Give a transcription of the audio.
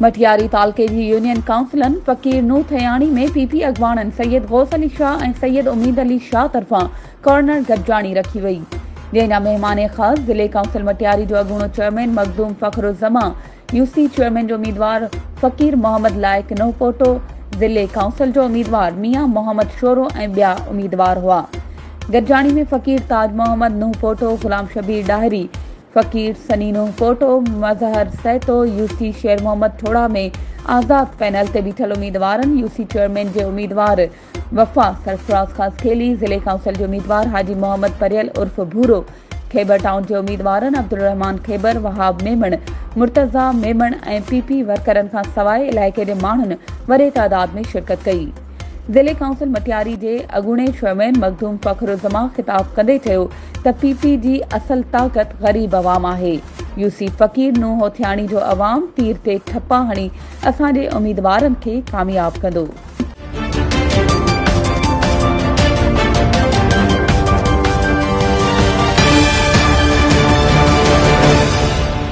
मटियारी तालके जी union काउंसिलन फ़कीर नूह थयाणी में PP अॻवाननि Syed Ghaus Ali Shah ऐं सैयद उमीद अली शाह तरफ़ां कॉर्नर गॾिजाणी रखी वई, जंहिंजा महिमान ख़ास ज़िले काउंसिल मटियारी जो अॻूणो चेयरमैन मखदूम फ़खरुज़्ज़मा, यूसी चेयरमैन जो उम्मीदवार फ़कीर मोहम्मद लाइक नोपोटो, ज़िले काउंसिल जो उम्मीदवार मियां मोहम्मद शोरो ऐं ॿिया उम्मीदवार हुआ। गॾिजाणी में फ़कीर ताज मोहम्मद नूपोटो, गुलाम शबीर डाहरी, फ़कीर सनी नूपोटो, मज़हर सैतो, यूसी शेर मोहम्मद ठोड़ा में आज़ाद पैनल ते बीठल उम्मीदवारनि यूसी चेयरमैन जे उम्मीदवार वफ़ा सरफराज खासखेली, ज़िले काउंसिल जे उम्मीदवार हाजी मोहम्मद परियल उर्फ भूरो, खैबर टाउन जे उम्मीदवारनि अब्दुल रहमान खैबर, वहाब मेमण, मुर्तज़ा मेमण ऐं पीपी वर्करनि खां सवाइ इलाइक़े जे माण्हुनि वॾे तादाद में शिरकत कई। ज़िले काउंसिल मटियारी जे अॻूणे चेयरमैन मखदूम फ़खरुज़्ज़मा ख़िताब कंदे चयो त पीपी जी असल ताक़त ग़रीब अवाम आहे। यूसी फ़कीर नूह थयाणी जो अवाम तीर ते ठपा हणी असांजे उम्मीदवारनि खे कामयाब कंदो।